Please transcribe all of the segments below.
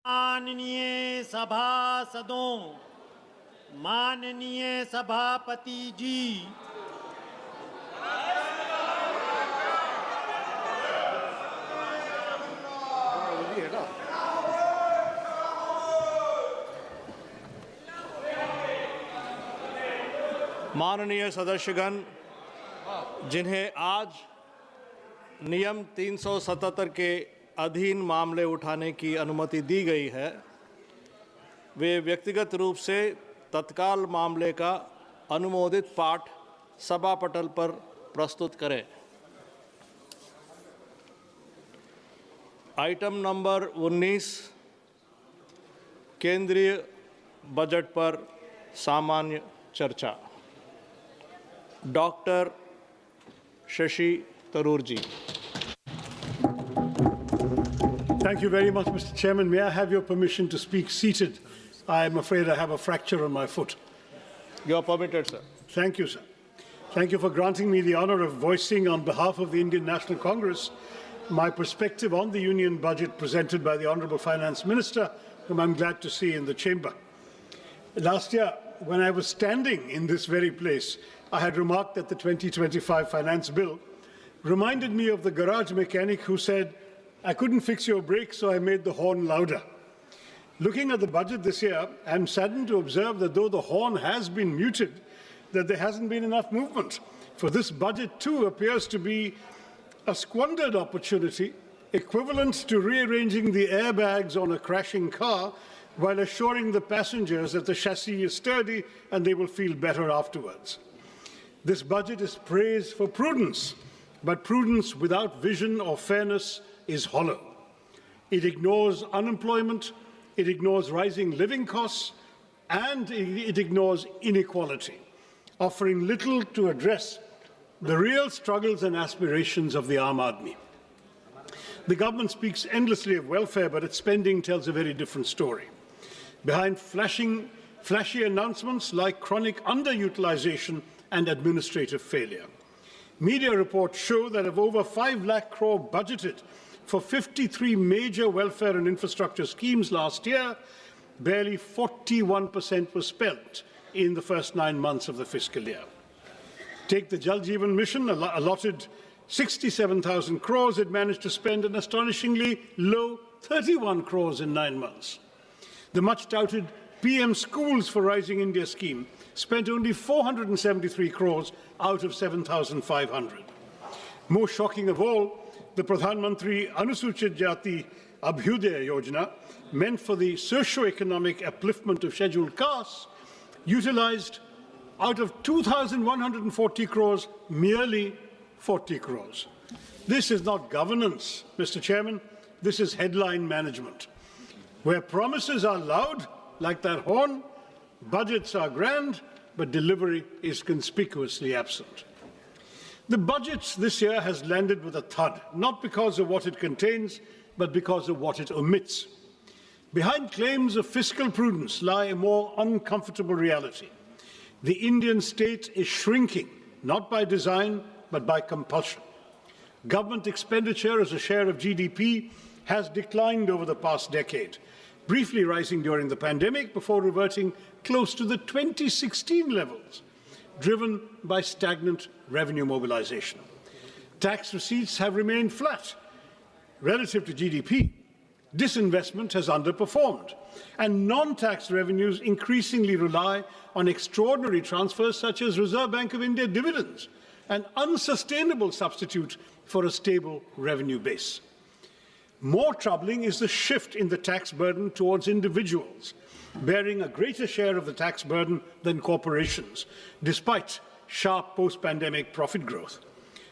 माननीय सभासदों, माननीय सभापति जी, माननीय सदस्यगण, जिन्हें आज नियम 377 के अधीन मामले उठाने की अनुमति दी गई है, वे व्यक्तिगत रूप से तत्काल मामले का अनुमोदित पाठ सभा पटल पर प्रस्तुत करें। आइटम नंबर 19, केंद्रीय बजट पर सामान्य चर्चा। Doctor Shashi Tharoor ji. Thank you very much, Mr. Chairman. May I have your permission to speak seated? I am afraid I have a fracture on my foot. You are permitted, sir. Thank you, sir. Thank you for granting me the honor of voicing on behalf of the Indian National Congress my perspective on the Union budget presented by the Honourable Finance Minister, whom I'm glad to see in the chamber. Last year, when I was standing in this very place, I had remarked that the 2025 Finance Bill reminded me of the garage mechanic who said, "I couldn't fix your brake, so I made the horn louder." Looking at the budget this year, I'm saddened to observe that though the horn has been muted, that there hasn't been enough movement. For this budget too appears to be a squandered opportunity, equivalent to rearranging the airbags on a crashing car while assuring the passengers that the chassis is sturdy and they will feel better afterwards. This budget is praised for prudence, but prudence without vision or fairness is hollow. It ignores unemployment, it ignores rising living costs, and it ignores inequality, offering little to address the real struggles and aspirations of the Aam Aadmi. The government speaks endlessly of welfare, but its spending tells a very different story. Behind flashy announcements like chronic underutilization and administrative failure. Media reports show that of over 5 lakh crore budgeted for 53 major welfare and infrastructure schemes last year, barely 41% was spent in the first 9 months of the fiscal year. Take the Jal Jeevan Mission, allotted 67,000 crores, it managed to spend an astonishingly low 31 crores in 9 months. The much-touted PM Schools for Rising India scheme spent only 473 crores out of 7,500. Most shocking of all, the Pradhan Mantri Anusuchit Jati Abhyudaya Yojana, meant for the socio-economic upliftment of scheduled castes, utilized out of 2,140 crores, merely 40 crores. This is not governance, Mr. Chairman. This is headline management. Where promises are loud, like that horn, budgets are grand, but delivery is conspicuously absent. The budget this year has landed with a thud, not because of what it contains, but because of what it omits. Behind claims of fiscal prudence lie a more uncomfortable reality. The Indian state is shrinking, not by design, but by compulsion. Government expenditure as a share of GDP has declined over the past decade, briefly rising during the pandemic before reverting close to the 2016 levels, driven by stagnant revenue mobilization. Tax receipts have remained flat relative to GDP. Disinvestment has underperformed, and non-tax revenues increasingly rely on extraordinary transfers such as Reserve Bank of India dividends, an unsustainable substitute for a stable revenue base. More troubling is the shift in the tax burden towards individuals, bearing a greater share of the tax burden than corporations, despite sharp post-pandemic profit growth.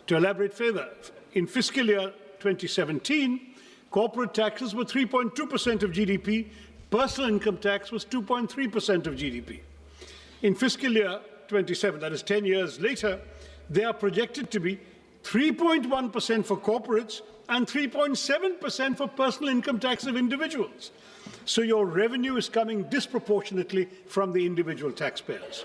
To elaborate further, in fiscal year 2017, corporate taxes were 3.2% of GDP, personal income tax was 2.3% of GDP. In fiscal year 27, that is 10 years later, they are projected to be 3.1% for corporates and 3.7% for personal income tax of individuals. So your revenue is coming disproportionately from the individual taxpayers.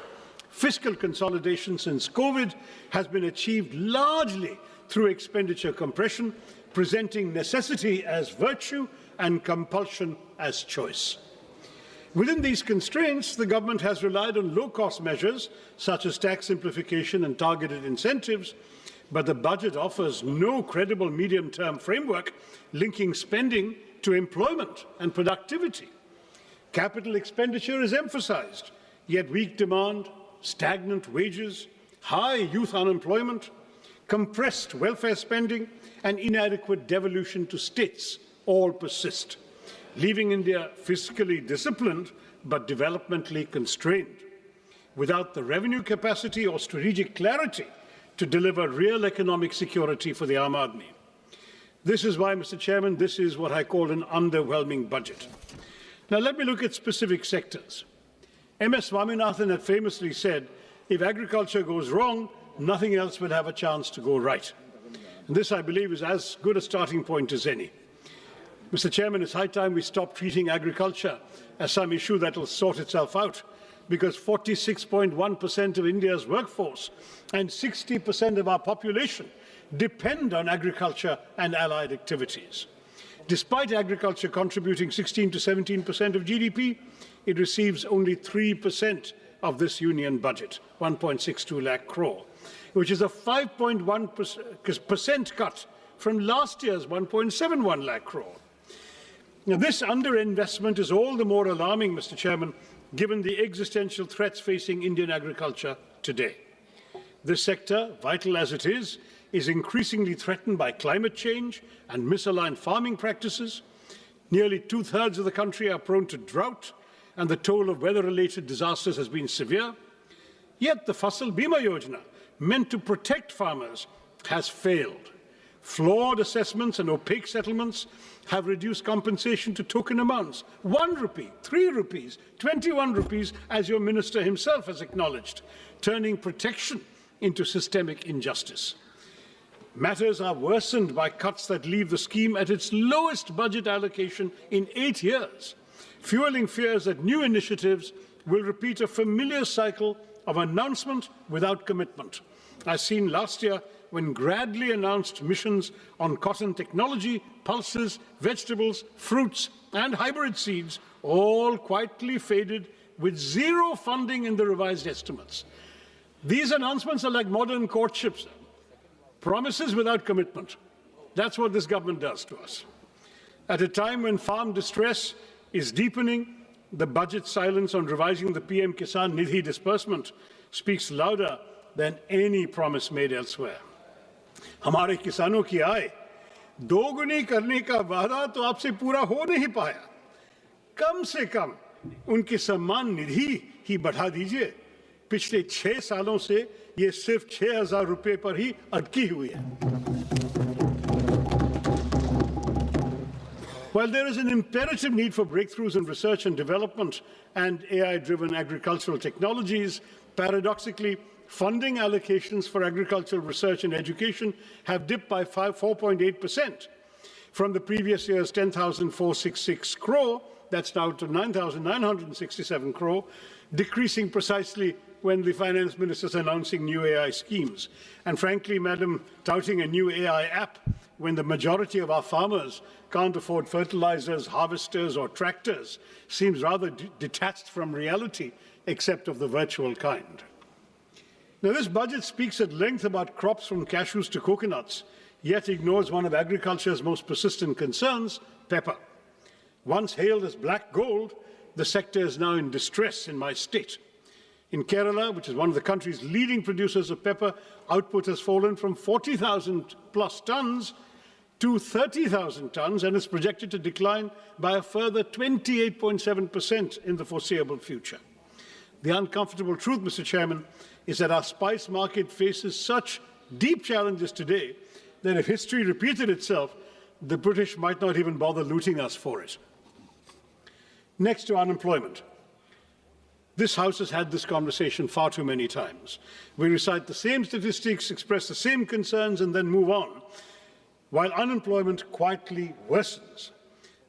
Fiscal consolidation since COVID has been achieved largely through expenditure compression, presenting necessity as virtue and compulsion as choice. Within these constraints, the government has relied on low-cost measures such as tax simplification and targeted incentives, but the budget offers no credible medium-term framework linking spending to employment and productivity. Capital expenditure is emphasized, yet weak demand, stagnant wages, high youth unemployment, compressed welfare spending, and inadequate devolution to states all persist, leaving India fiscally disciplined but developmentally constrained, without the revenue capacity or strategic clarity to deliver real economic security for the Aam Aadmi. This is why, Mr. Chairman, this is what I call an underwhelming budget. Now, let me look at specific sectors. M.S. Swaminathan had famously said, if agriculture goes wrong, nothing else will have a chance to go right. And this, I believe, is as good a starting point as any. Mr. Chairman, it's high time we stop treating agriculture as some issue that will sort itself out, because 46.1% of India's workforce and 60% of our population depend on agriculture and allied activities. Despite agriculture contributing 16 to 17% of GDP, it receives only 3% of this union budget, 1.62 lakh crore, which is a 5.1% cut from last year's 1.71 lakh crore. Now, this underinvestment is all the more alarming, Mr. Chairman, given the existential threats facing Indian agriculture today. This sector, vital as it is increasingly threatened by climate change and misaligned farming practices. Nearly two-thirds of the country are prone to drought, and the toll of weather-related disasters has been severe. Yet the Fasal Bima Yojana, meant to protect farmers, has failed. Flawed assessments and opaque settlements have reduced compensation to token amounts, 1 rupee, 3 rupees, 21 rupees, as your minister himself has acknowledged, turning protection into systemic injustice. Matters are worsened by cuts that leave the scheme at its lowest budget allocation in 8 years, fueling fears that new initiatives will repeat a familiar cycle of announcement without commitment, as seen last year when Gradley announced missions on cotton technology, pulses, vegetables, fruits, and hybrid seeds, all quietly faded with zero funding in the revised estimates. These announcements are like modern courtships, promises without commitment. That's what this government does to us. At a time when farm distress is deepening, the budget silence on revising the PM Kisan Nidhi disbursement speaks louder than any promise made elsewhere. हमारे किसानों की आय दोगुनी करने का वादा तो आपसे पूरा हो नहीं पाया। कम से कम उनकी सम्मान निधि ही बढ़ा दीजिए। पिछले 6 सालों से ये सिर्फ 6,000 रुपए पर ही अटकी हुई है। While there is an imperative need for breakthroughs in research and development and AI-driven agricultural technologies, paradoxically, funding allocations for agricultural research and education have dipped by 4.8% from the previous year's 10,466 crore, that's now to 9,967 crore, decreasing precisely when the finance minister is announcing new AI schemes. And frankly, Madam, touting a new AI app when the majority of our farmers can't afford fertilizers, harvesters, or tractors seems rather detached from reality, except of the virtual kind. Now, this budget speaks at length about crops from cashews to coconuts, yet ignores one of agriculture's most persistent concerns, pepper. Once hailed as black gold, the sector is now in distress in my state. In Kerala, which is one of the country's leading producers of pepper, output has fallen from 40,000 plus tons to 30,000 tons and is projected to decline by a further 28.7% in the foreseeable future. The uncomfortable truth, Mr. Chairman, is that our spice market faces such deep challenges today that if history repeated itself, the British might not even bother looting us for it. Next to unemployment. This House has had this conversation far too many times. We recite the same statistics, express the same concerns, and then move on, while unemployment quietly worsens.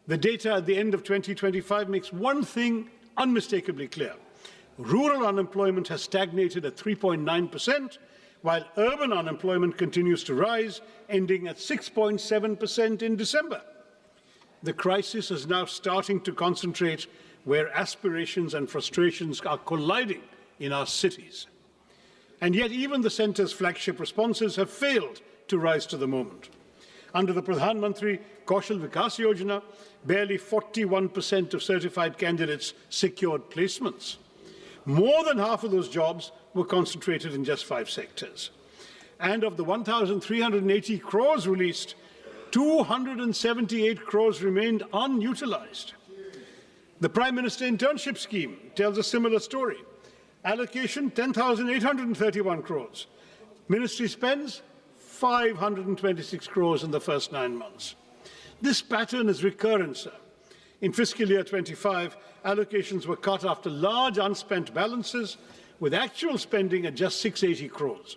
The data at the end of 2025 makes one thing unmistakably clear. Rural unemployment has stagnated at 3.9%, while urban unemployment continues to rise, ending at 6.7% in December. the crisis is now starting to concentrate where aspirations and frustrations are colliding in our cities. And yet even the centre's flagship responses have failed to rise to the moment. Under the Pradhan Mantri Kaushal Vikas Yojana, barely 41% of certified candidates secured placements. More than half of those jobs were concentrated in just 5 sectors. And of the 1,380 crores released, 278 crores remained unutilized. The Prime Minister Internship Scheme tells a similar story. Allocation 10,831 crores. Ministry spends 526 crores in the first 9 months. This pattern is recurrent, sir. In fiscal year 25, allocations were cut after large unspent balances, with actual spending at just 680 crores.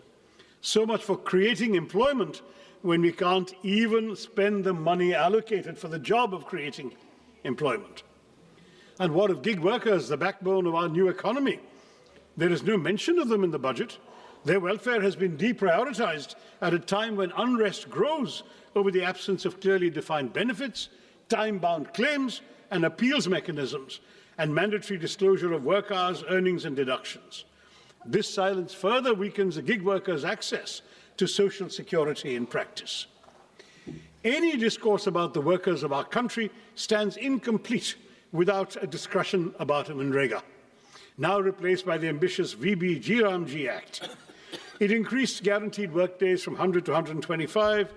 So much for creating employment when we can't even spend the money allocated for the job of creating employment. And what of gig workers, the backbone of our new economy? There is no mention of them in the budget. Their welfare has been deprioritized at a time when unrest grows over the absence of clearly defined benefits, time-bound claims and appeals mechanisms, and mandatory disclosure of work hours, earnings and deductions. This silence further weakens the gig workers' access to social security in practice. Any discourse about the workers of our country stands incomplete without a discussion about Manrega, now replaced by the ambitious VB Ramji Act. It increased guaranteed work days from 100 to 125,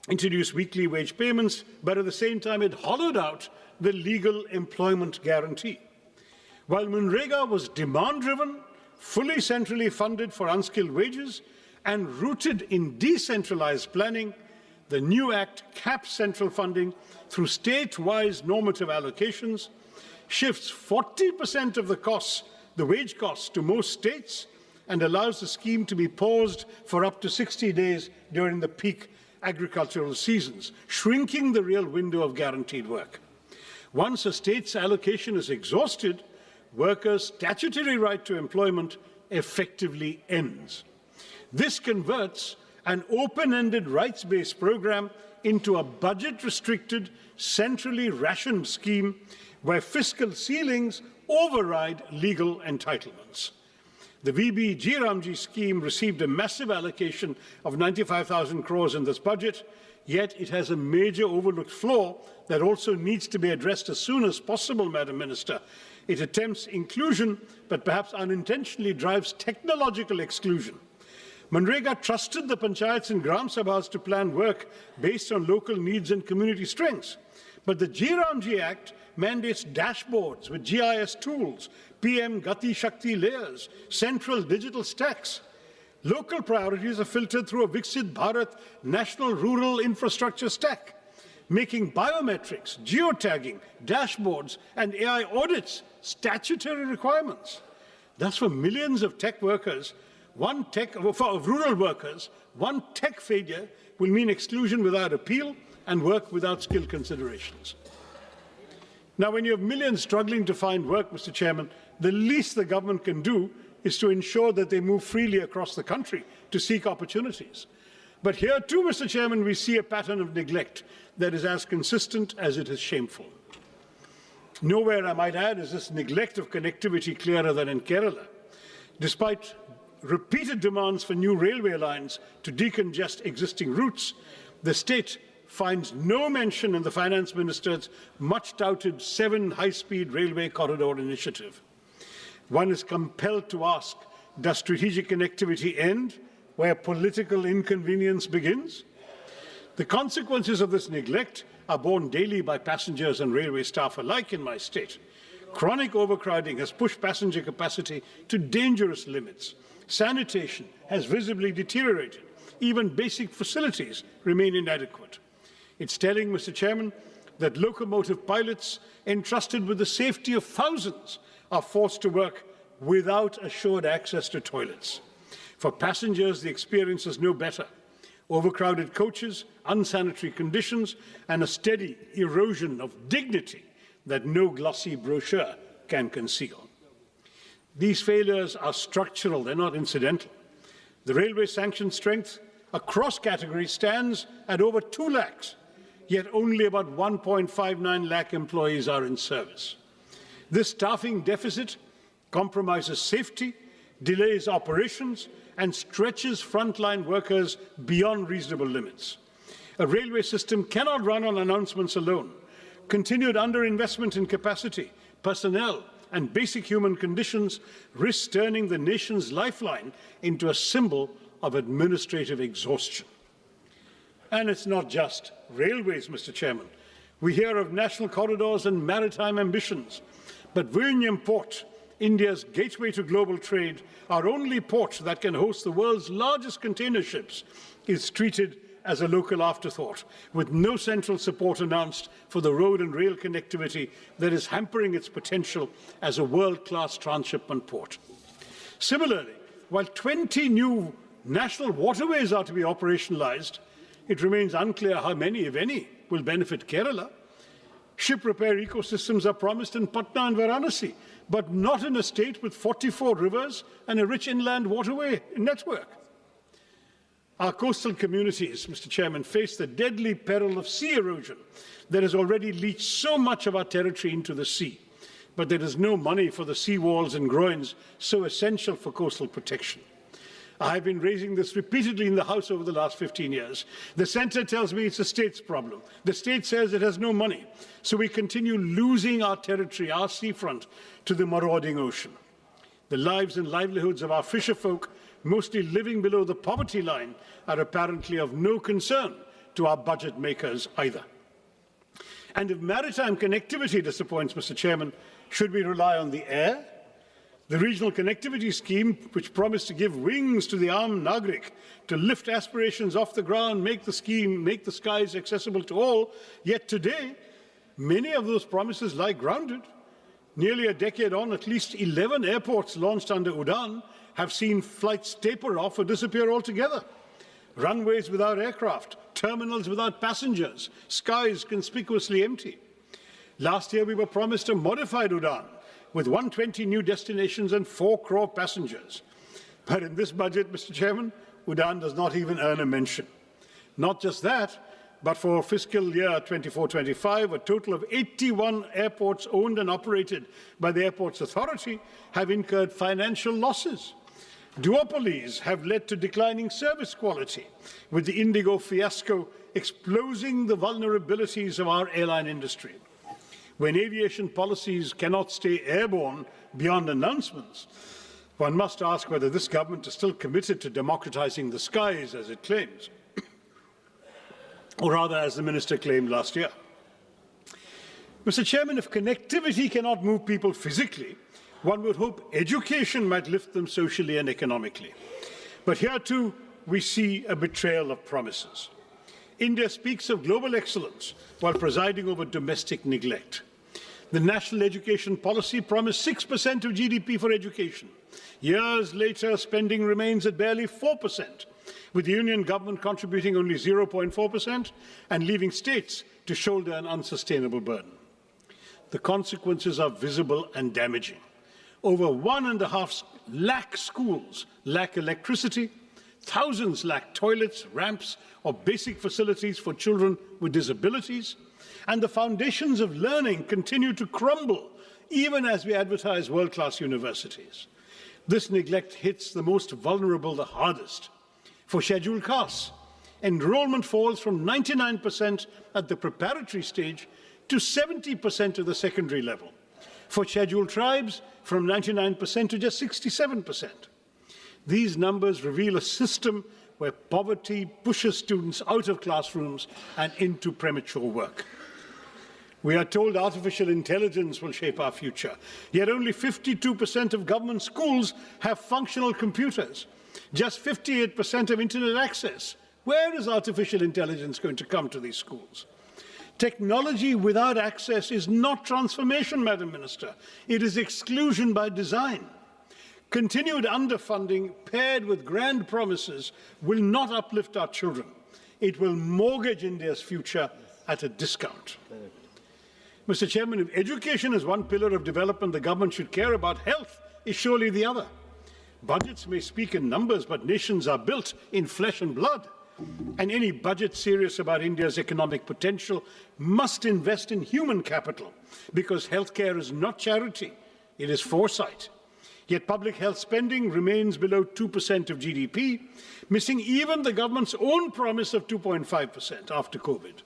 introduced weekly wage payments, but at the same time it hollowed out the legal employment guarantee. While Manrega was demand-driven, fully centrally funded for unskilled wages, and rooted in decentralized planning, the new Act caps central funding through state-wise normative allocations, shifts 40% of the costs, the wage costs, to most states, and allows the scheme to be paused for up to 60 days during the peak agricultural seasons, shrinking the real window of guaranteed work. Once a state's allocation is exhausted, workers' statutory right to employment effectively ends. This converts an open-ended rights-based program into a budget-restricted, centrally rationed scheme where fiscal ceilings override legal entitlements. The VB Ramji scheme received a massive allocation of 95,000 crores in this budget, yet it has a major overlooked flaw that also needs to be addressed as soon as possible, Madam Minister. It attempts inclusion, but perhaps unintentionally drives technological exclusion. Manrega trusted the panchayats and gram sabhas to plan work based on local needs and community strengths. But the Ramji Act mandates dashboards with GIS tools, PM Gati Shakti layers, central digital stacks. Local priorities are filtered through a Viksit Bharat national rural infrastructure stack, making biometrics, geotagging, dashboards, and AI audits statutory requirements. Thus, for millions of tech workers, of rural workers, one tech failure will mean exclusion without appeal and work without skill considerations. Now, when you have millions struggling to find work, Mr. Chairman, the least the government can do is to ensure that they move freely across the country to seek opportunities. But here too, Mr. Chairman, we see a pattern of neglect that is as consistent as it is shameful. Nowhere, I might add, is this neglect of connectivity clearer than in Kerala. Despite repeated demands for new railway lines to decongest existing routes, the state finds no mention in the Finance Minister's much-touted 7 high-speed railway corridor initiative. One is compelled to ask, does strategic connectivity end where political inconvenience begins? The consequences of this neglect are borne daily by passengers and railway staff alike in my state. Chronic overcrowding has pushed passenger capacity to dangerous limits. Sanitation has visibly deteriorated. Even basic facilities remain inadequate. It's telling, Mr. Chairman, that locomotive pilots entrusted with the safety of thousands are forced to work without assured access to toilets. For passengers, the experience is no better. Overcrowded coaches, unsanitary conditions, and a steady erosion of dignity that no glossy brochure can conceal. These failures are structural, they're not incidental. The railway sanction strength across categories stands at over 2 lakhs, yet only about 1.59 lakh employees are in service. This staffing deficit compromises safety, delays operations, and stretches frontline workers beyond reasonable limits. A railway system cannot run on announcements alone. Continued underinvestment in capacity, personnel, and basic human conditions risks turning the nation's lifeline into a symbol of administrative exhaustion. And it's not just railways, Mr. Chairman. We hear of national corridors and maritime ambitions, but Vilnius Port, India's gateway to global trade, our only port that can host the world's largest container ships, is treated as a local afterthought, with no central support announced for the road and rail connectivity that is hampering its potential as a world-class transshipment port. Similarly, while 20 new national waterways are to be operationalized, it remains unclear how many, if any, will benefit Kerala. Ship repair ecosystems are promised in Patna and Varanasi, but not in a state with 44 rivers and a rich inland waterway network. Our coastal communities, Mr. Chairman, face the deadly peril of sea erosion that has already leached so much of our territory into the sea. But there is no money for the sea walls and groins so essential for coastal protection. I have been raising this repeatedly in the House over the last 15 years. The centre tells me it's the state's problem. The state says it has no money. So we continue losing our territory, our seafront, to the marauding ocean. The lives and livelihoods of our fisherfolk, mostly living below the poverty line, are apparently of no concern to our budget makers either. And if maritime connectivity disappoints, Mr. Chairman, should we rely on the air? The regional connectivity scheme, which promised to give wings to the armed Nagrik to lift aspirations off the ground, make the skies accessible to all, yet today, many of those promises lie grounded. Nearly a decade on, at least 11 airports launched under UDAN have seen flights taper off or disappear altogether. Runways without aircraft, terminals without passengers, skies conspicuously empty. Last year, we were promised a modified UDAN with 120 new destinations and 4 crore passengers. But in this budget, Mr. Chairman, UDAN does not even earn a mention. Not just that, but for fiscal year 24-25, a total of 81 airports owned and operated by the Airports Authority have incurred financial losses. Duopolies have led to declining service quality, with the Indigo fiasco exposing the vulnerabilities of our airline industry. When aviation policies cannot stay airborne beyond announcements, one must ask whether this government is still committed to democratizing the skies, as it claims, or rather, as the minister claimed last year. Mr. Chairman, if connectivity cannot move people physically, one would hope education might lift them socially and economically. But here too, we see a betrayal of promises. India speaks of global excellence while presiding over domestic neglect. The national education policy promised 6% of GDP for education. Years later, spending remains at barely 4%, with the union government contributing only 0.4% and leaving states to shoulder an unsustainable burden. The consequences are visible and damaging. Over 1.5 lakh schools lack electricity, thousands lack toilets, ramps, or basic facilities for children with disabilities, and the foundations of learning continue to crumble even as we advertise world-class universities. This neglect hits the most vulnerable the hardest. For scheduled castes, enrollment falls from 99% at the preparatory stage to 70% at the secondary level. For scheduled tribes, from 99% to just 67%. These numbers reveal a system where poverty pushes students out of classrooms and into premature work. We are told artificial intelligence will shape our future, yet only 52% of government schools have functional computers, just 58% have internet access. Where is artificial intelligence going to come to these schools? Technology without access is not transformation, Madam Minister. It is exclusion by design. Continued underfunding paired with grand promises will not uplift our children. It will mortgage India's future at a discount. Mr. Chairman, if education is one pillar of development the government should care about, health is surely the other. Budgets may speak in numbers, but nations are built in flesh and blood. And any budget serious about India's economic potential must invest in human capital, because healthcare is not charity, it is foresight. Yet public health spending remains below 2% of GDP, missing even the government's own promise of 2.5% after COVID.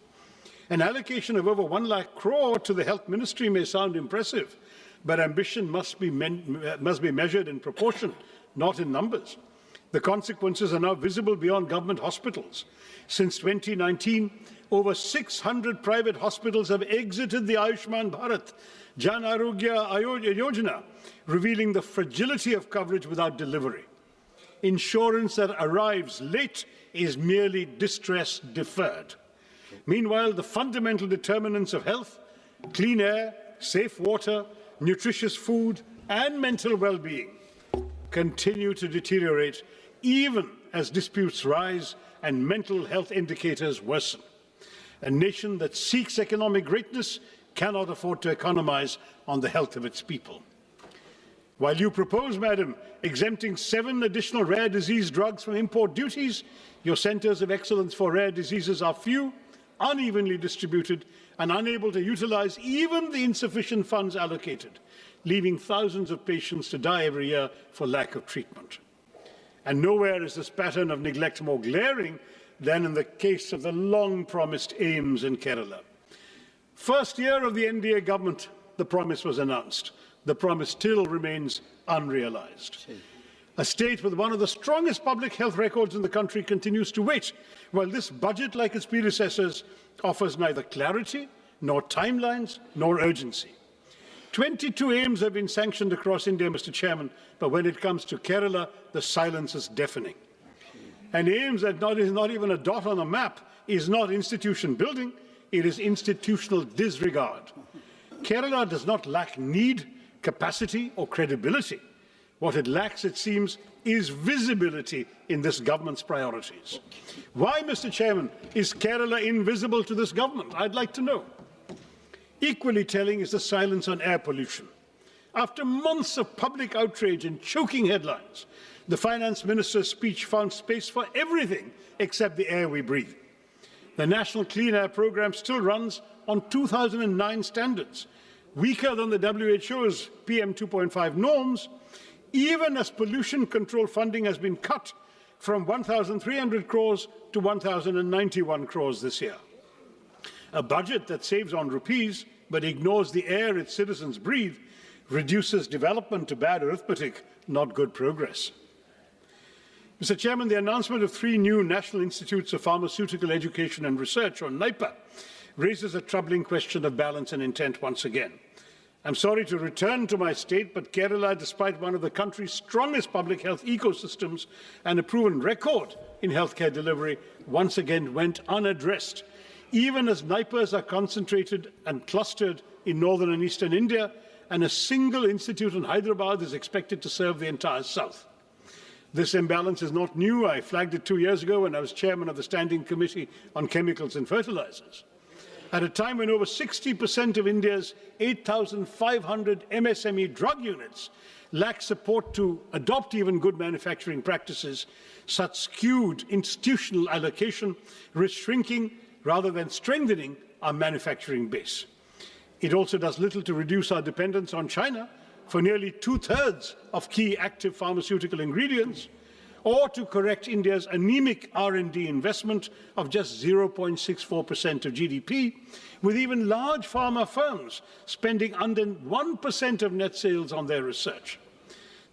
An allocation of over 1 lakh crore to the health ministry may sound impressive, but ambition must be measured in proportion, not in numbers. The consequences are now visible beyond government hospitals. Since 2019, over 600 private hospitals have exited the Ayushman Bharat Jan Arogya Yojana, revealing the fragility of coverage without delivery. Insurance that arrives late is merely distress deferred. Meanwhile, the fundamental determinants of health, clean air, safe water, nutritious food, and mental well-being continue to deteriorate even as disputes rise and mental health indicators worsen. A nation that seeks economic greatness cannot afford to economize on the health of its people. While you propose, Madam, exempting 7 additional rare disease drugs from import duties, your centres of excellence for rare diseases are few, unevenly distributed, and unable to utilize even the insufficient funds allocated, leaving thousands of patients to die every year for lack of treatment. And nowhere is this pattern of neglect more glaring than in the case of the long-promised AIMS in Kerala. First year of the NDA government, the promise was announced. The promise still remains unrealized. A state with one of the strongest public health records in the country continues to wait, while this budget, like its predecessors, offers neither clarity, nor timelines, nor urgency. 22 AIMS have been sanctioned across India, Mr. Chairman, but when it comes to Kerala, the silence is deafening. And AIMS that is not even a dot on a map is not institution building, it is institutional disregard. Kerala does not lack need, capacity, or credibility. What it lacks, it seems, is visibility in this government's priorities. Why, Mr. Chairman, is Kerala invisible to this government? I'd like to know. Equally telling is the silence on air pollution. After months of public outrage and choking headlines, the finance minister's speech found space for everything except the air we breathe. The National Clean Air Programme still runs on 2009 standards, weaker than the WHO's PM 2.5 norms, even as pollution control funding has been cut from 1,300 crores to 1,091 crores this year. A budget that saves on rupees but ignores the air its citizens breathe reduces development to bad arithmetic, not good progress. Mr. Chairman, the announcement of 3 new National Institutes of Pharmaceutical Education and Research, or NIPA, raises a troubling question of balance and intent once again. I'm sorry to return to my state, but Kerala, despite one of the country's strongest public health ecosystems and a proven record in healthcare delivery, once again went unaddressed. Even as NIPAs are concentrated and clustered in northern and eastern India, and a single institute in Hyderabad is expected to serve the entire south. This imbalance is not new. I flagged it 2 years ago when I was chairman of the Standing Committee on Chemicals and Fertilizers. At a time when over 60% of India's 8,500 MSME drug units lack support to adopt even good manufacturing practices, such skewed institutional allocation risks shrinking rather than strengthening our manufacturing base. It also does little to reduce our dependence on China for nearly 2/3 of key active pharmaceutical ingredients, or to correct India's anemic R&D investment of just 0.64% of GDP, with even large pharma firms spending under 1% of net sales on their research.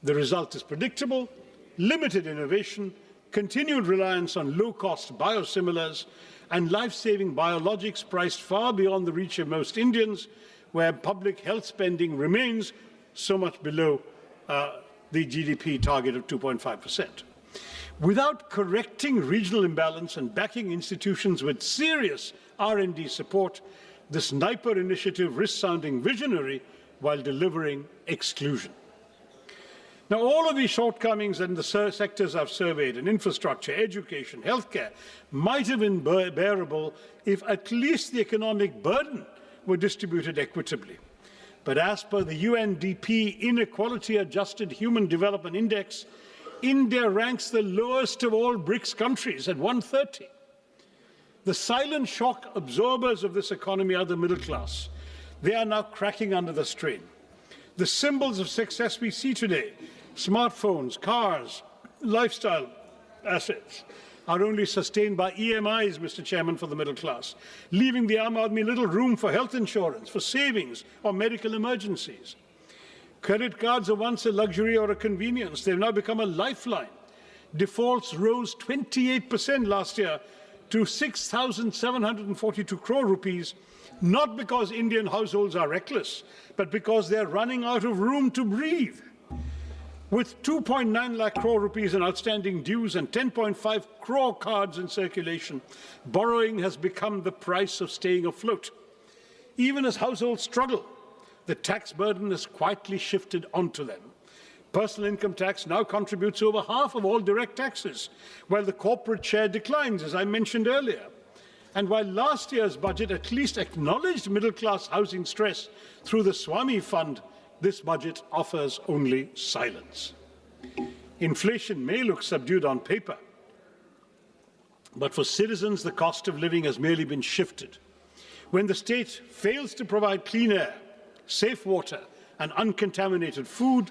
The result is predictable: limited innovation, continued reliance on low-cost biosimilars, and life-saving biologics priced far beyond the reach of most Indians, where public health spending remains so much below the GDP target of 2.5%. Without correcting regional imbalance and backing institutions with serious R&D support, this NIPA initiative risks sounding visionary while delivering exclusion. Now, all of these shortcomings in the sectors I've surveyed, in infrastructure, education, healthcare, might have been bearable if at least the economic burden were distributed equitably. But as per the UNDP Inequality Adjusted Human Development Index, India ranks the lowest of all BRICS countries at 130. The silent shock absorbers of this economy are the middle class. They are now cracking under the strain. The symbols of success we see today, smartphones, cars, lifestyle assets, are only sustained by EMIs, Mr. Chairman, for the middle class, leaving the Aam Aadmi little room for health insurance, for savings or medical emergencies. Credit cards are once a luxury or a convenience. They've now become a lifeline. Defaults rose 28% last year to 6,742 crore rupees, not because Indian households are reckless, but because they're running out of room to breathe. With 2.9 lakh crore rupees in outstanding dues and 10.5 crore cards in circulation, borrowing has become the price of staying afloat. Even as households struggle, the tax burden has quietly shifted onto them. Personal income tax now contributes over half of all direct taxes, while the corporate share declines, as I mentioned earlier. And while last year's budget at least acknowledged middle-class housing stress through the Swami Fund, this budget offers only silence. Inflation may look subdued on paper, but for citizens, the cost of living has merely been shifted. When the state fails to provide clean air, safe water, and uncontaminated food,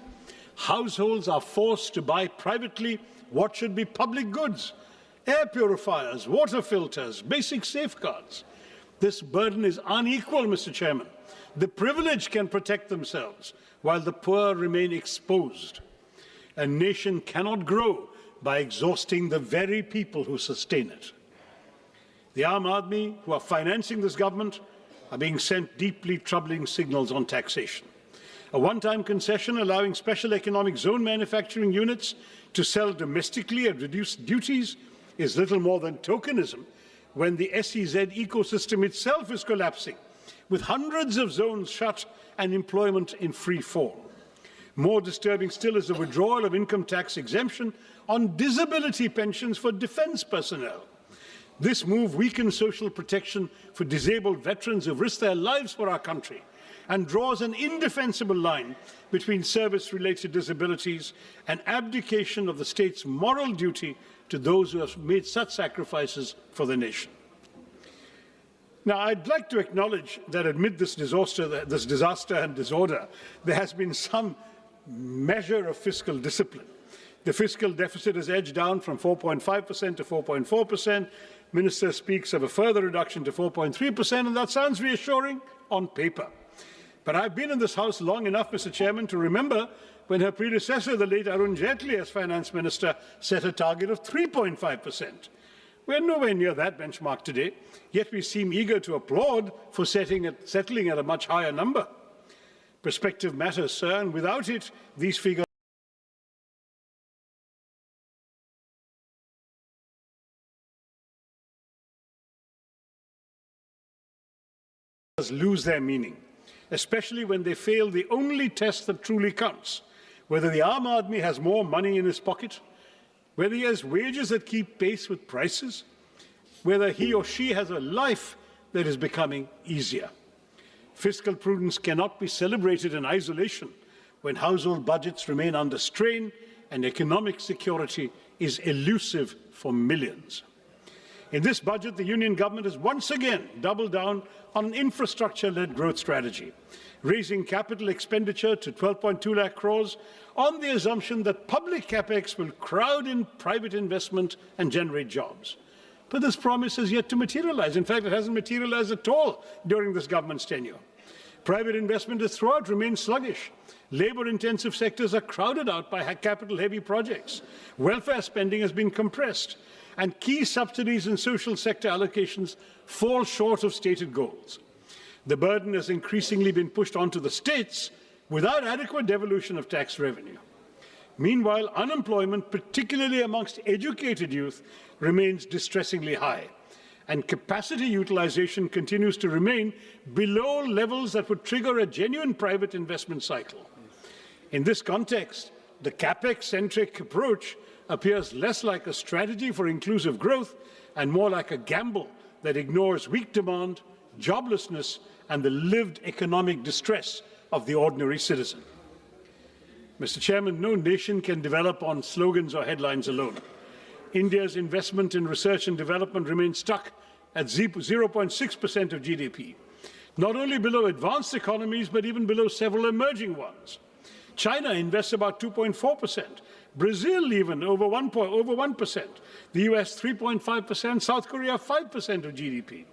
households are forced to buy privately what should be public goods: air purifiers, water filters, basic safeguards. This burden is unequal, Mr. Chairman. The privileged can protect themselves, while the poor remain exposed. A nation cannot grow by exhausting the very people who sustain it. The Aam Aadmi, who are financing this government, are being sent deeply troubling signals on taxation. A one-time concession allowing special economic zone manufacturing units to sell domestically at reduced duties is little more than tokenism when the SEZ ecosystem itself is collapsing, with hundreds of zones shut and employment in free fall. More disturbing still is the withdrawal of income tax exemption on disability pensions for defence personnel. This move weakens social protection for disabled veterans who risk their lives for our country and draws an indefensible line between service-related disabilities and abdication of the state's moral duty to those who have made such sacrifices for the nation. Now, I'd like to acknowledge that amid this disaster and disorder, there has been some measure of fiscal discipline. The fiscal deficit has edged down from 4.5% to 4.4%. Minister speaks of a further reduction to 4.3%, and that sounds reassuring on paper. But I've been in this House long enough, Mr. Chairman, to remember when her predecessor, the late Arun Jaitley, as Finance Minister, set a target of 3.5%. We're nowhere near that benchmark today, yet we seem eager to applaud for settling at a much higher number. Perspective matters, sir, and without it, these figures lose their meaning, especially when they fail the only test that truly counts: whether the Aam Aadmi has more money in his pocket, whether he has wages that keep pace with prices, whether he or she has a life that is becoming easier. Fiscal prudence cannot be celebrated in isolation when household budgets remain under strain and economic security is elusive for millions. In this budget, the Union government has once again doubled down on an infrastructure-led growth strategy, raising capital expenditure to 12.2 lakh crores on the assumption that public capex will crowd in private investment and generate jobs. But this promise has yet to materialize. In fact, it hasn't materialized at all during this government's tenure. Private investment has throughout remained sluggish. Labour-intensive sectors are crowded out by capital-heavy projects. Welfare spending has been compressed, and key subsidies and social sector allocations fall short of stated goals. The burden has increasingly been pushed onto the states without adequate devolution of tax revenue. Meanwhile, unemployment, particularly amongst educated youth, remains distressingly high, and capacity utilization continues to remain below levels that would trigger a genuine private investment cycle. In this context, the capex-centric approach appears less like a strategy for inclusive growth and more like a gamble that ignores weak demand, joblessness, and the lived economic distress of the ordinary citizen. Mr. Chairman, no nation can develop on slogans or headlines alone. India's investment in research and development remains stuck at 0.6% of GDP, not only below advanced economies, but even below several emerging ones. China invests about 2.4%, Brazil even over 1%, the US 3.5%, South Korea 5% of GDP.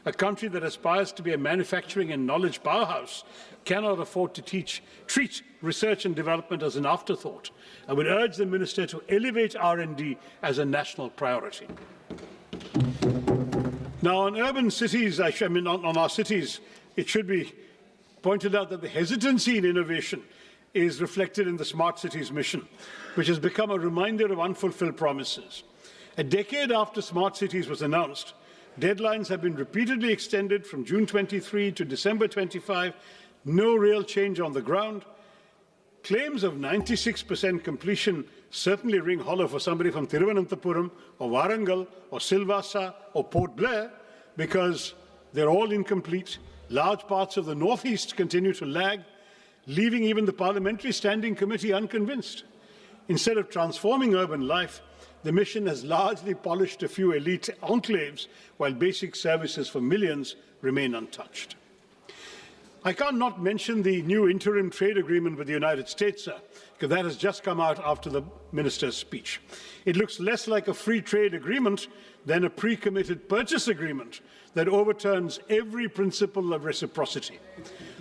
A country that aspires to be a manufacturing and knowledge powerhouse cannot afford to treat research and development as an afterthought. I would urge the Minister to elevate R&D as a national priority. Now, on urban cities, on our cities, it should be pointed out that the hesitancy in innovation is reflected in the Smart Cities mission, which has become a reminder of unfulfilled promises. A decade after Smart Cities was announced, deadlines have been repeatedly extended from June 23 to December 25, no real change on the ground. Claims of 96% completion certainly ring hollow for somebody from Thiruvananthapuram or Warangal or Silvassa or Port Blair, because they're all incomplete. Large parts of the northeast continue to lag, leaving even the Parliamentary Standing Committee unconvinced. Instead of transforming urban life, the mission has largely polished a few elite enclaves, while basic services for millions remain untouched. I can't not mention the new interim trade agreement with the United States, sir, because that has just come out after the minister's speech. It looks less like a free trade agreement than a pre-committed purchase agreement that overturns every principle of reciprocity.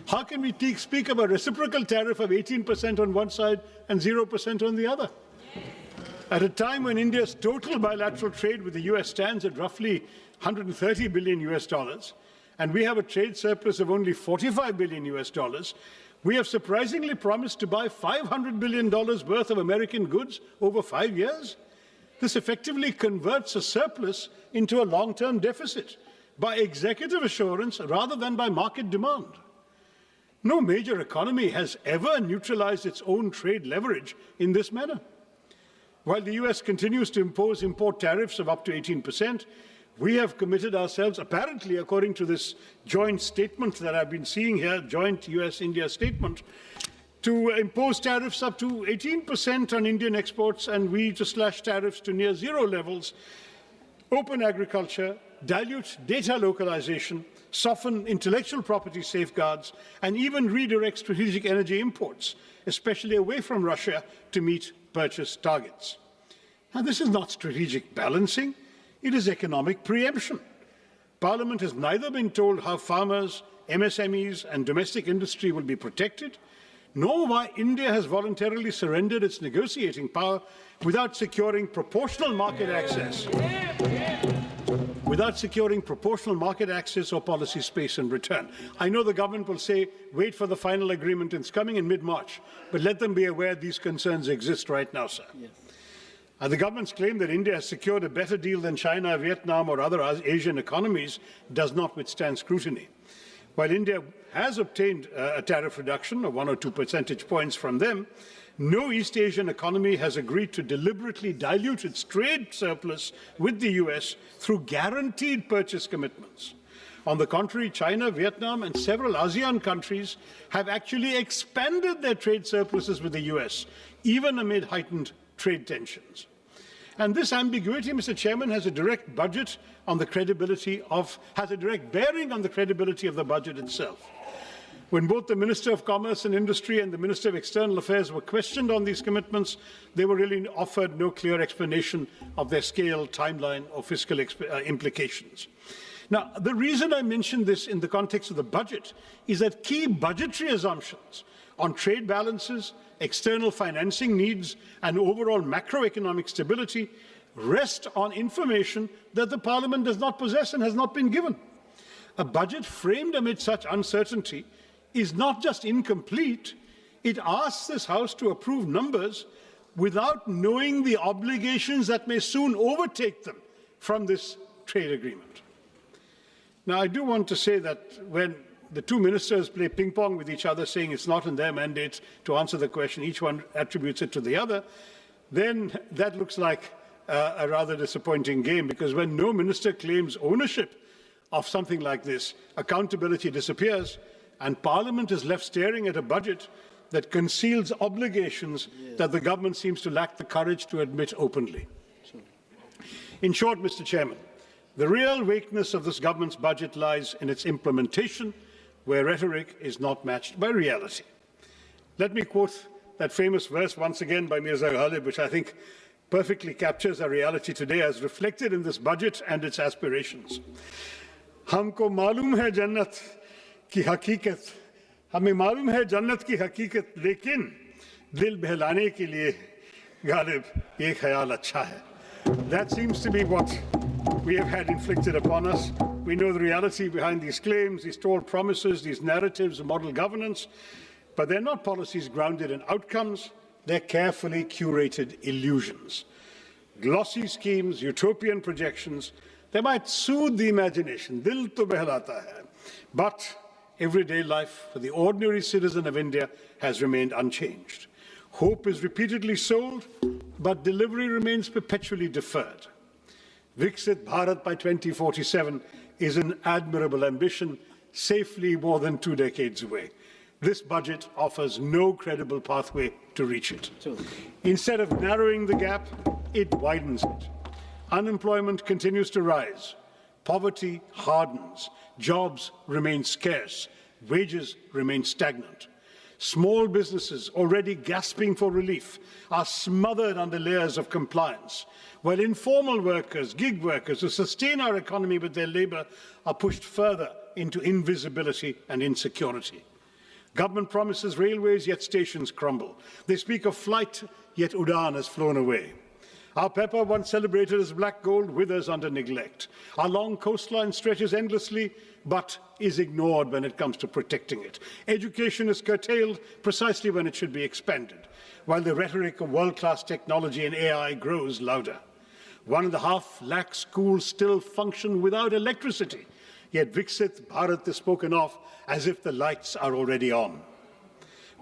How can we speak of a reciprocal tariff of 18% on one side and 0% on the other? At a time when India's total bilateral trade with the US stands at roughly $130 billion, and we have a trade surplus of only $45 billion, we have surprisingly promised to buy $500 billion worth of American goods over 5 years. This effectively converts a surplus into a long-term deficit by executive assurance rather than by market demand. No major economy has ever neutralized its own trade leverage in this manner. While the US continues to impose import tariffs of up to 18%, we have committed ourselves, apparently according to this joint statement that I've been seeing here, joint US-India statement, to impose tariffs up to 18% on Indian exports, and we to slash tariffs to near zero levels, open agriculture, dilute data localization, soften intellectual property safeguards, and even redirect strategic energy imports, especially away from Russia, to meet purchase targets. Now, this is not strategic balancing. It is economic preemption. Parliament has neither been told how farmers, MSMEs, and domestic industry will be protected, nor why India has voluntarily surrendered its negotiating power without securing proportional market access. Without securing proportional market access or policy space in return. I know the government will say, wait for the final agreement, it's coming in mid-March, but let them be aware these concerns exist right now, sir. Yes. The government's claim that India has secured a better deal than China, Vietnam, or other Asian economies does not withstand scrutiny. While India has obtained a tariff reduction of 1 or 2 percentage points from them, no East Asian economy has agreed to deliberately dilute its trade surplus with the US through guaranteed purchase commitments. On the contrary, China, Vietnam, and several ASEAN countries have actually expanded their trade surpluses with the US, even amid heightened trade tensions. And this ambiguity, Mr. Chairman, has a direct bearing on the credibility of the budget itself. When both the Minister of Commerce and Industry and the Minister of External Affairs were questioned on these commitments, they were really offered no clear explanation of their scale, timeline, or fiscal implications. Now, the reason I mention this in the context of the budget is that key budgetary assumptions on trade balances, external financing needs, and overall macroeconomic stability rest on information that the Parliament does not possess and has not been given. A budget framed amid such uncertainty is not just incomplete, it asks this House to approve numbers without knowing the obligations that may soon overtake them from this trade agreement. Now, I do want to say that when the two ministers play ping-pong with each other, saying it's not in their mandate to answer the question, each one attributes it to the other, then that looks like a rather disappointing game, because when no minister claims ownership of something like this, accountability disappears, and Parliament is left staring at a budget that conceals obligations that the government seems to lack the courage to admit openly. In short, Mr. Chairman, the real weakness of this government's budget lies in its implementation, where rhetoric is not matched by reality. Let me quote that famous verse once again by Mirza Ghalib, which I think perfectly captures our reality today as reflected in this budget and its aspirations. हमको मालूम है जन्नत की हकीकत, हमें मालूम है जन्नत की हकीकत, लेकिन दिल बहलाने के लिए गालिब ये ख्याल अच्छा है. That seems to be what we have had inflicted upon us. We know the reality behind these claims, these tall promises, these narratives of model governance, but they're not policies grounded in outcomes. They're carefully curated illusions. Glossy schemes, utopian projections, they might soothe the imagination, dil to behlata hai. But everyday life for the ordinary citizen of India has remained unchanged. Hope is repeatedly sold, but delivery remains perpetually deferred. Viksit Bharat by 2047 is an admirable ambition, safely more than 2 decades away. This budget offers no credible pathway to reach it. Instead of narrowing the gap, it widens it. Unemployment continues to rise. Poverty hardens. Jobs remain scarce. Wages remain stagnant. Small businesses, already gasping for relief, are smothered under layers of compliance, while informal workers, gig workers who sustain our economy with their labor are pushed further into invisibility and insecurity. Government promises railways, yet stations crumble. They speak of flight, yet Udan has flown away. Our pepper, once celebrated as black gold, withers under neglect. Our long coastline stretches endlessly, but is ignored when it comes to protecting it. Education is curtailed precisely when it should be expanded, while the rhetoric of world-class technology and AI grows louder. 1.5 lakh schools still function without electricity, yet Viksit Bharat is spoken of as if the lights are already on.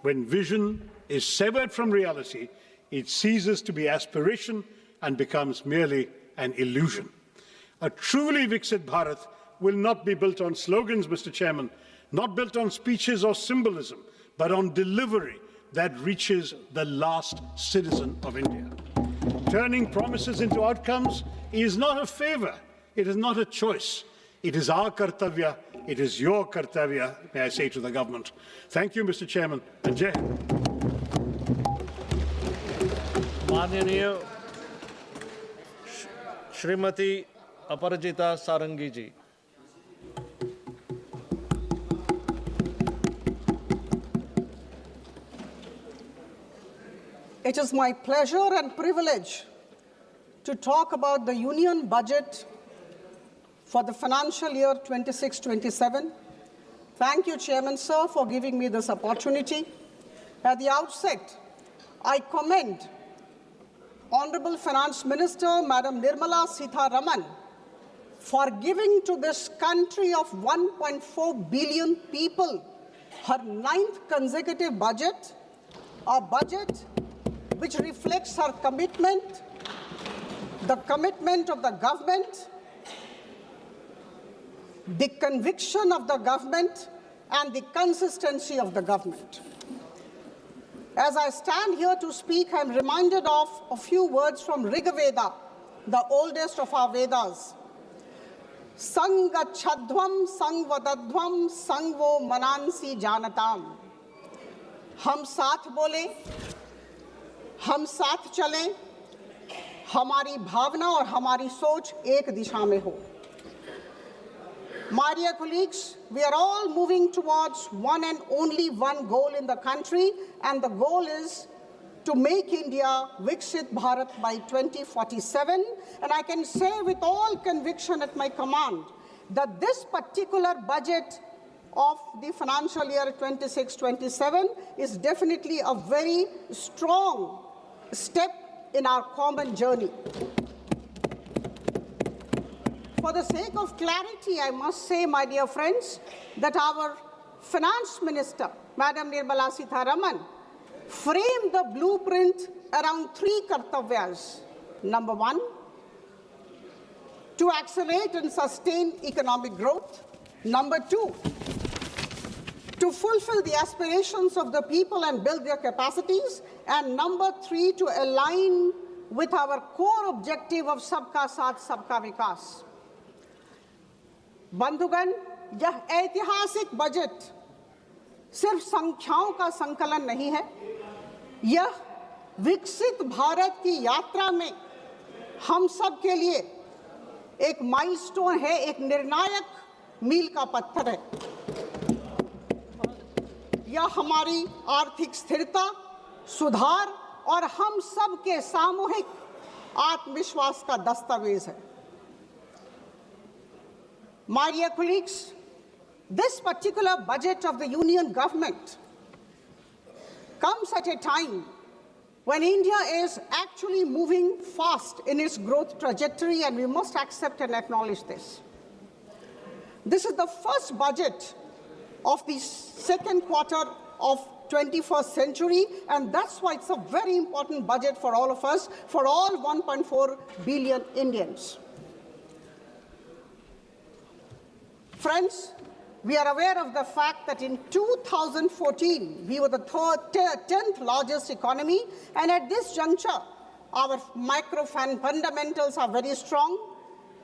When vision is severed from reality, it ceases to be aspiration and becomes merely an illusion. A truly Viksit Bharat will not be built on slogans, Mr. Chairman, not built on speeches or symbolism, but on delivery that reaches the last citizen of India. Turning promises into outcomes is not a favor, it is not a choice. It is our kartavya, it is your kartavya, may I say to the government. Thank you, Mr. Chairman, and Jai Hind. माननीय श्रीमती अपराजिता सारंगी जी. It is my pleasure and privilege to talk about the Union budget for the financial year 26-27. Thank you, Chairman, sir, for giving me this opportunity. At the outset, I commend Honorable Finance Minister, Madam Nirmala Sitharaman, for giving to this country of 1.4 billion people her 9th consecutive budget, a budget which reflects her commitment, the commitment of the government, the conviction of the government, and the consistency of the government. As I stand here to speak, I am reminded of a few words from Rigveda, the oldest of our Vedas. Sangachadhvam sangvadadhvam sangvo manansi janatam. हम साथ बोले, हम साथ चलें, हमारी भावना और हमारी सोच एक दिशा में हो. My dear colleagues, we are all moving towards one and only one goal in the country, and the goal is to make India Viksit Bharat by 2047. And I can say with all conviction at my command that this particular budget of the financial year 26-27 is definitely a very strong step in our common journey. For the sake of clarity, I must say, my dear friends, that our Finance Minister, Madam Nirmala Sitharaman, framed the blueprint around 3 kartavyas. Number 1, to accelerate and sustain economic growth. Number 2, to fulfill the aspirations of the people and build their capacities, and number 3, to align with our core objective of सबका साथ सबका विकास। बंधुगण, यह ऐतिहासिक budget सिर्फ संख्याओं का संकलन नहीं है, यह विकसित भारत की यात्रा में हम सब के लिए एक माइलस्टोन है, एक निर्णायक मील का पत्थर है। यह हमारी आर्थिक स्थिरता, सुधार और हम सब के सामूहिक आत्मविश्वास का दस्तावेज है। My dear colleagues, this particular budget of the Union government comes at a time when India is actually moving fast in its growth trajectory, and we must accept and acknowledge this. This is the first budget of the second quarter of 21st century, and that's why it's a very important budget for all of us, for all 1.4 billion Indians. Friends, we are aware of the fact that in 2014, we were the 10th largest economy, and at this juncture, our micro fundamentals are very strong.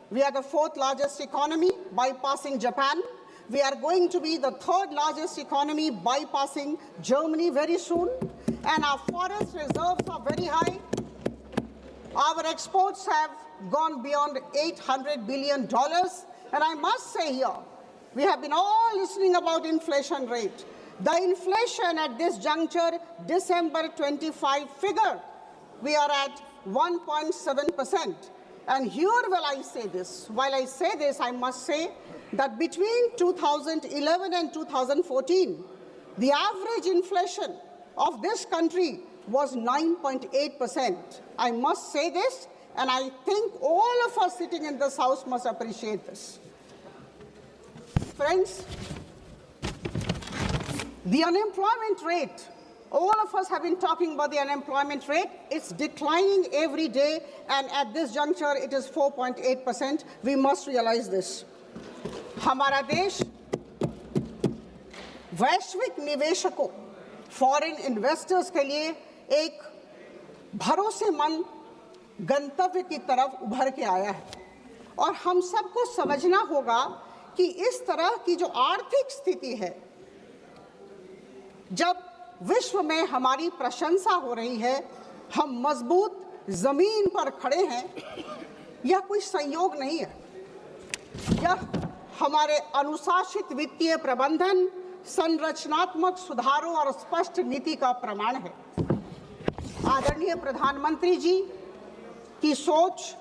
We are the 4th largest economy, bypassing Japan. We are going to be the 3rd largest economy, bypassing Germany very soon, and our forest reserves are very high. Our exports have gone beyond $800 billion, and I must say here, we have been all listening about inflation rate. The inflation at this juncture, December 25 figure, we are at 1.7%. And here while I say this, I must say that between 2011 and 2014, the average inflation of this country was 9.8%. I must say this, and I think all of us sitting in this house must appreciate this. Friends, the unemployment rate, all of us have been talking about the unemployment rate. It's declining every day, and at this juncture, it is 4.8%. We must realize this. हमारा देश वैश्विक निवेशकों, foreign investors के लिए एक भरोसेमंद गंतव्य की तरफ उभर के आया है, और हम सबको समझना होगा कि इस तरह की जो आर्थिक स्थिति है, जब विश्व में हमारी प्रशंसा हो रही है, हम मजबूत जमीन पर खड़े हैं, यह कोई संयोग नहीं है। यह हमारे अनुशासित वित्तीय प्रबंधन, संरचनात्मक सुधारों और स्पष्ट नीति का प्रमाण है। आदरणीय प्रधानमंत्री जी की सोच,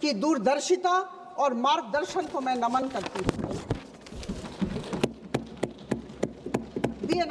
की दूरदर्शिता और मार्गदर्शन को मैं नमन करती हूँ।